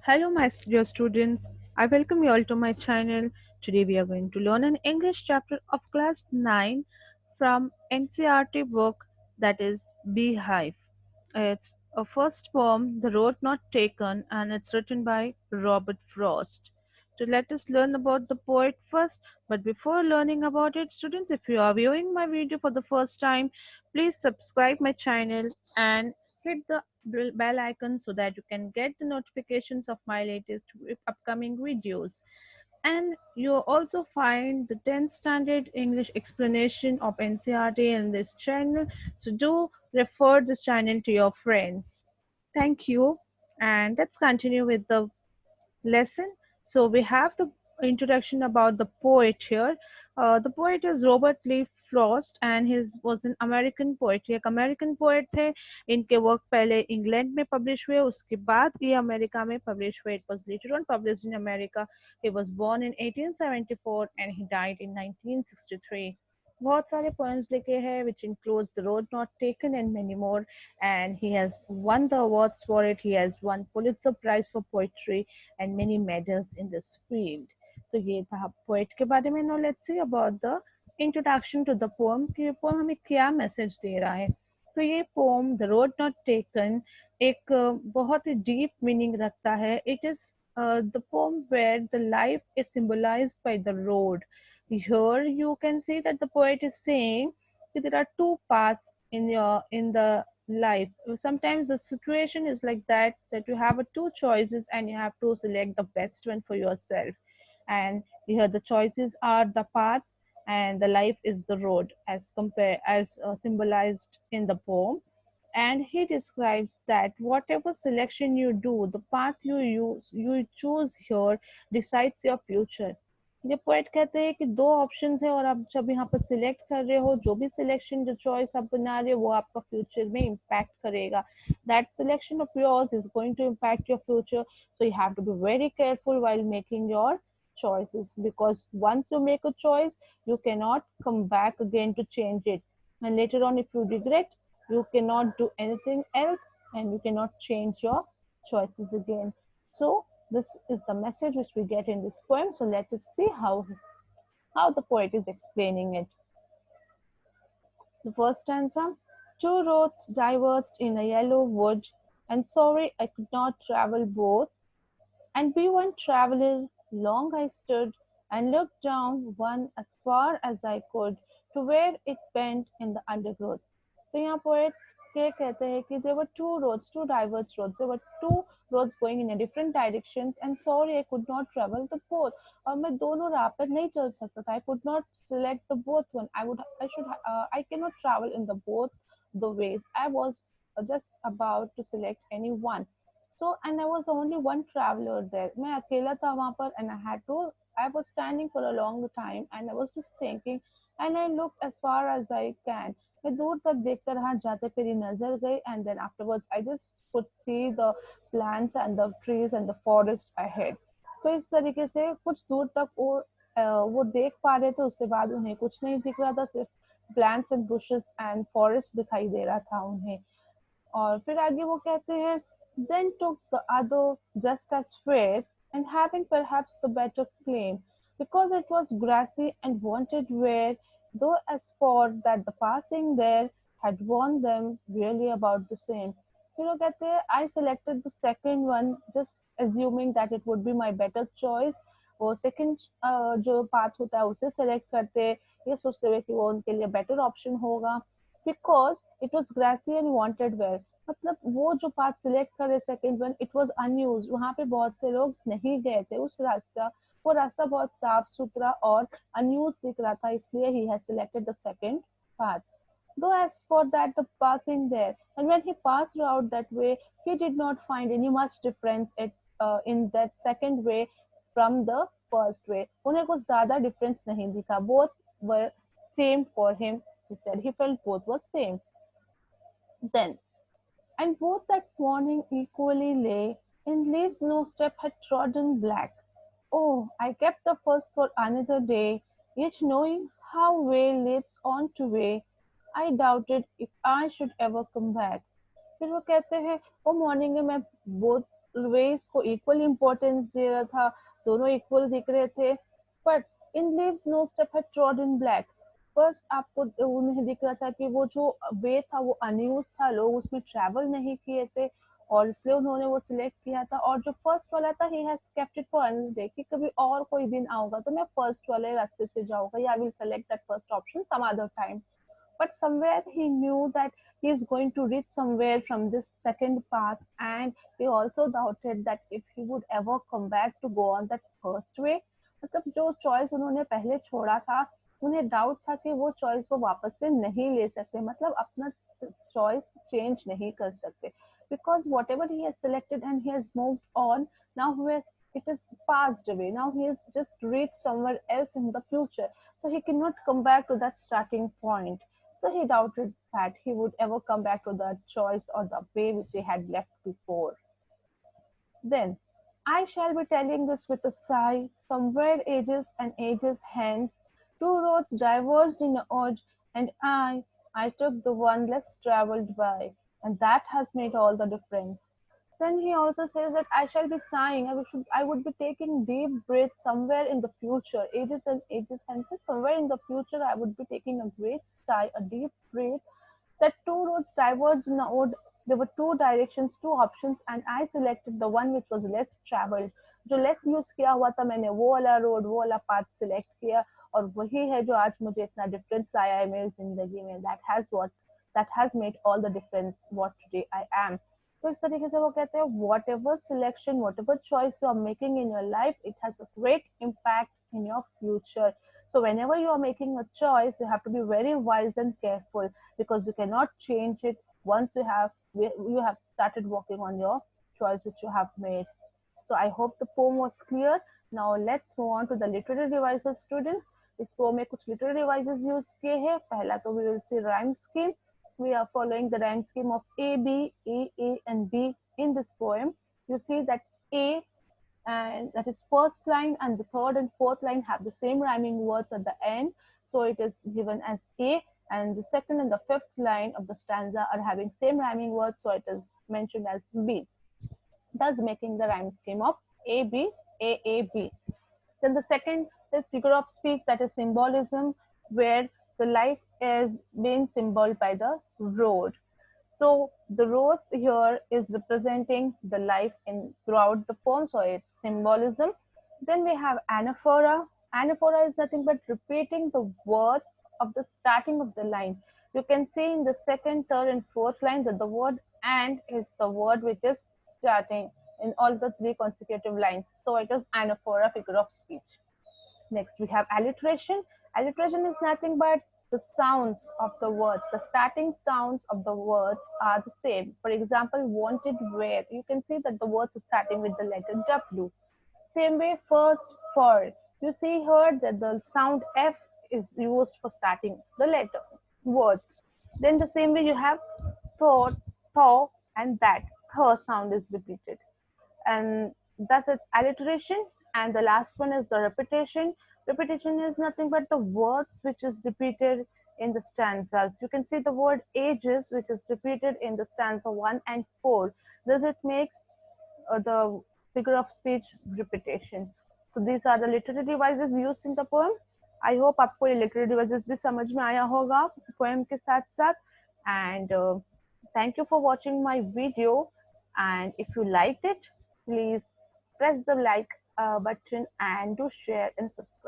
Hello, my dear students. I welcome you all to my channel. Today, we are going to learn an English chapter of class 9 from NCERT book that is Beehive. It's a first poem, The Road Not Taken, and it's written by Robert Frost. So, let us learn about the poet first. But before learning about it, students, if you are viewing my video for the first time, please subscribe my channel and hit the bell icon so that you can get the notifications of my latest upcoming videos. And you also find the 10th standard English explanation of NCERT in this channel. So do refer this channel to your friends. Thank you. And let's continue with the lesson. So we have the introduction about the poet here. The poet is Robert Lee Frost and his was an American poet. ये एक American poet थे. इनके work पहले England में publish हुए, उसके बाद ये अमेरिका में पब्लिश हुए. It was later on published in America. He was born in 1874 and he died in 1963. बहुत सारे poems लिखे हैं which includes The Road Not Taken and many more, and he has won the awards for it. He has won Pulitzer Prize for Poetry and many medals in this field. तो ये था poet के बारे में. Now let's see about the introduction to the poem कि ये poem हमें क्या मैसेज दे रहा है. तो ये poem The Road Not Taken एक बहुत ही deep meaning रखता है. It is the poem where the life is symbolized by the road. Here you can see that the poet is saying that there are two paths in the life. Sometimes the situation is like that you have two choices and you have to select the best one for yourself. And here the choices are the paths and the life is the road as symbolized in the poem. And he describes that whatever selection you do, the path you choose here decides your future. ये poet कहते हैं कि दो options है और आप जब यहाँ पर सिलेक्ट कर रहे हो, जो भी सिलेक्शन जो चॉइस आप बना रहे हो वो आपका फ्यूचर में इम्पैक्ट करेगा. That selection of yours is going to impact your future. So you have to be very careful while making your choices, because once you make a choice you cannot come back again to change it, and later on if you regret you cannot do anything else and you cannot change your choices again. So this is the message which we get in this poem. So let us see how the poet is explaining it. The first stanza: two roads diverged in a yellow wood, and sorry I could not travel both. And be one traveler, long I stood, and looked down one as far as I could, to where it bent in the undergrowth. तो यहाँ poet के कहते हैं कि there were two roads, two diverged roads. There were two roads going in a different directions, and sorry I could not travel the both. और मैं दोनों राह पर नहीं चल सकता था. I could not select the both one. I cannot travel in the both the ways. I was just about to select any one. So, and I was only one traveler there. मैं अकेला था वहाँ पर, and I was standing for a long time, and I was just thinking, and I looked as far as I can. मैं दूर तक देखता रहा, जाते मेरी नजर गई, and then afterwards I just could see the plants and the trees and the forest ahead. तो इस तरीके से कुछ दूर तक वो देख पा रहे थे, उसके बाद उन्हें कुछ नहीं दिख रहा था, सिर्फ plants and bushes and forest दिखाई दे रहा था उन्हें. और फिर आगे वो कहते हैं, then took the other just as fair, and having perhaps the better claim, because it was grassy and wanted wear, though as for that the passing there had worn them really about the same. फिर वो कहते हैं, I selected the second one, just assuming that it would be my better choice. वो second जो path होता है उसे select करते, ये सोचते हुए कि वो उनके लिए बेटर ऑप्शन होगा. Because it was grassy and wanted wear, मतलब वो जो पाथ सिलेक्ट करे second one, it was unused, वहां पे बहुत से लोग नहीं गए थे उस रास्ता. वो रास्ता बहुत साफ सुथरा और अनयूज दिख रहा था, इसलिए he has selected the second path. Though as for that the passing there, and when he passed out that way, he did not find any much difference in that second way from the first way. उन्हें कुछ ज्यादा difference नहीं दिखा. Both were same for him. He said he felt both were same. Then, and both that morning equally lay in leaves no step had trodden black. Oh, I kept the first for another day, yet knowing how way leads on to way, I doubted if I should ever come back. फिर वो कहते हैं, वो morning में मैं both ways को equal importance दे रहा था, दोनों इक्वल दिख रहे थे। But in leaves no step had trod in black. First आपको उन्हें दिख रहा था कि वो जो वे था वो अनयूज था, लोग उसमें ट्रैवल नहीं किए थे, और इसलिए उन्होंने वो सिलेक्ट किया था। और जो फर्स्ट वाला था, he has kept it for another day, कि कभी और कोई दिन आऊंगा तो मैं फर्स्ट वाले रास्ते से जाऊंगा, या I will select that first option some other time. But somewhere he knew that he is going to reach somewhere from this second path, and he also doubted that if he would ever come back to go on that first way। मतलब जो choice उन्होंने पहले छोड़ा था, उन्हें doubt था कि वो चॉइस वो वापस से नहीं ले सकते, मतलब अपना चॉइस चेंज नहीं कर सकते, because whatever he has selected and he has moved on, now he has, it is passed away, now he has just reached somewhere else in the future, so he cannot come back to that starting point. So he doubted that he would ever come back to the choice or the way which he had left before. Then, I shall be telling this with a sigh, somewhere ages and ages hence, two roads diverged in a urge, and I took the one less travelled by, and that has made all the difference. Then he also says that I shall be sighing, I would be taking deep breaths somewhere in the future, ages and ages hence, somewhere in the future I would be taking a great sigh, a deep breath, that two roads diverged in the wood. There were two directions, two options, and I selected the one which was less traveled. जो less use किया हुआ था, मैंने वो वाला road, वो वाला path select किया, और वही है जो आज मुझे इतना डिफरेंस लाया है मेरी जिंदगी में। That has made all the difference what today I am. तो इस तरीके से वो कहते हैं, whatever selection, whatever choice you are making in your life, it has a great impact in your future. So whenever you are making a choice, you have to be very wise and careful, because you cannot change it once you have started working on your choice which you have made. So I hope the poem was clear. Now let's move on to the literary devices, students. इस poem में कुछ literary devices use किए हैं। पहला तो we will see rhyme scheme. We are following the rhyme scheme of A, B, A, and B in this poem. You see that A, and that is first line, and the third and fourth line have the same rhyming words at the end, so it is given as A, and the second and the fifth line of the stanza are having same rhyming words, so it is mentioned as B, thus making the rhyme scheme of A B A A B. Then the second is figure of speech, that is symbolism, where the life is being symbolized by the road. So the roads here is representing the life in throughout the poem, so it's symbolism. Then we have anaphora. Anaphora is nothing but repeating the words of the starting of the line. You can see in the second, third, and fourth line that the word and is the word which is starting in all the three consecutive lines. So it is anaphora, figure of speech. Next, we have alliteration. Alliteration is nothing but the sounds of the words. The starting sounds of the words are the same. For example, wanted, where. You can see that the words are starting with the letter W. Same way, first, for. You see here that the sound F is used for starting the letter words. Then the same way you have thought, thaw, and that. Her sound is repeated, and thus it's alliteration. And the last one is the repetition. Repetition is nothing but the words which is repeated in the stanzas. You can see the word ages which is repeated in the stanza 1 and 4. Thus it makes the figure of speech repetition. So these are the literary devices used in the poem. I hope आपको ये literary devices भी समझ में आया होगा poem के साथ साथ. And thank you for watching my video. And if you liked it, please press the like button and do share and subscribe.